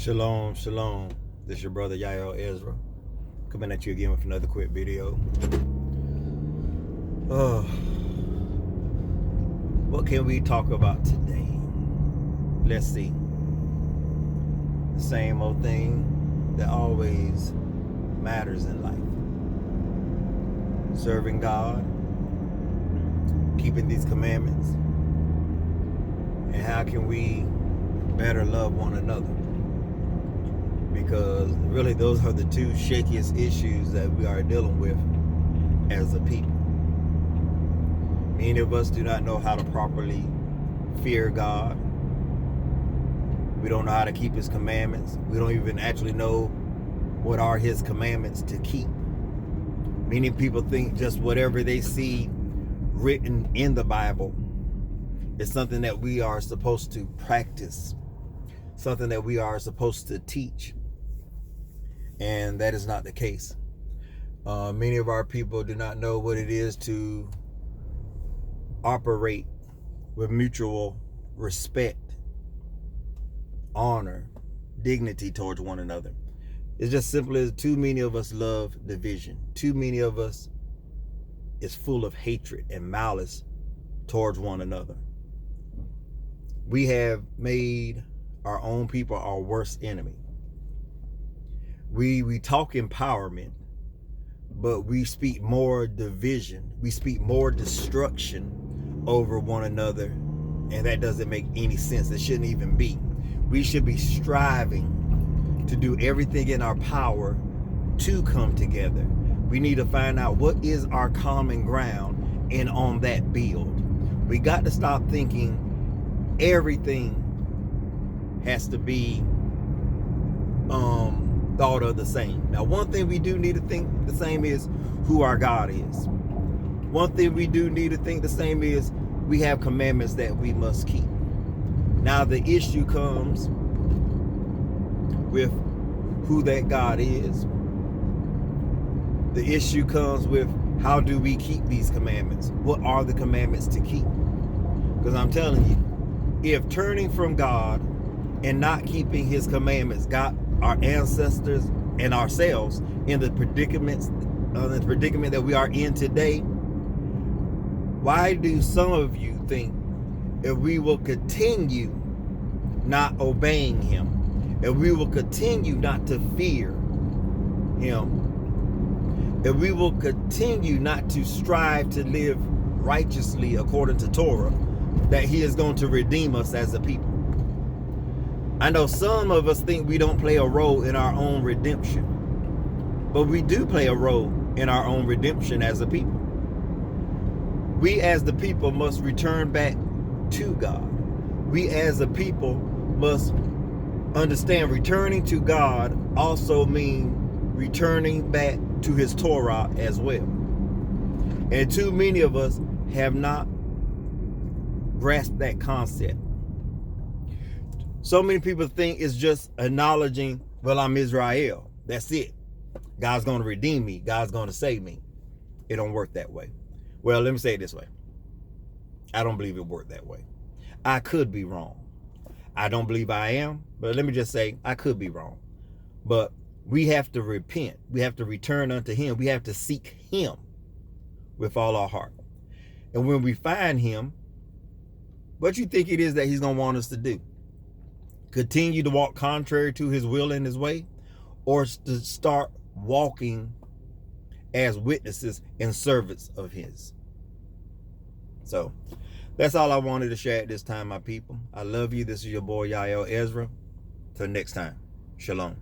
Shalom, shalom. This is your brother Yael Ezra, coming at you again with another quick video. What can we talk about today? Let's see. The same old thing that always matters in life. Serving God, keeping these commandments, and how can we better love one another? Because really those are the two shakiest issues that we are dealing with as a people. Many of us do not know how to properly fear God. We don't know how to keep His commandments. We don't even actually know what are His commandments to keep. Many people think just whatever they see written in the Bible is something that we are supposed to practice, something that we are supposed to teach. And that is not the case. Many of our people do not know what it is to operate with mutual respect, honor, dignity towards one another. It's just simply as too many of us love division. Too many of us is full of hatred and malice towards one another. We have made our own people our worst enemy. We talk empowerment, but we speak more division. We speak more destruction over one another, and that doesn't make any sense. It shouldn't even be. We should be striving to do everything in our power to come together. We need to find out what is our common ground and on that build. We got to stop thinking everything has to be thought of the same. Now, one thing we do need to think the same is who our God is. One thing we do need to think the same is we have commandments that we must keep. Now, the issue comes with who that God is. The issue comes with how do we keep these commandments? What are the commandments to keep? Because I'm telling you, if turning from God and not keeping His commandments got our ancestors and ourselves in the predicament that we are in today, why do some of you think if we will continue not obeying Him, if we will continue not to fear Him, if we will continue not to strive to live righteously according to Torah, that He is going to redeem us as a people? I know some of us think we don't play a role in our own redemption, but we do play a role in our own redemption as a people. We as the people must return back to God. We as a people must understand returning to God also means returning back to His Torah as well. And too many of us have not grasped that concept. So many people think it's just acknowledging, well, I'm Israel. That's it. God's going to redeem me. God's going to save me. It don't work that way. Well, let me say it this way. I don't believe it worked that way. I could be wrong. I don't believe I am, but let me just say I could be wrong. But we have to repent. We have to return unto Him. We have to seek Him with all our heart. And when we find Him, what you think it is that He's going to want us to do? Continue to walk contrary to His will and His way, or to start walking as witnesses and servants of His? So that's all I wanted to share at this time, my people. I love you. This is your boy Yael Ezra. Till next time, shalom.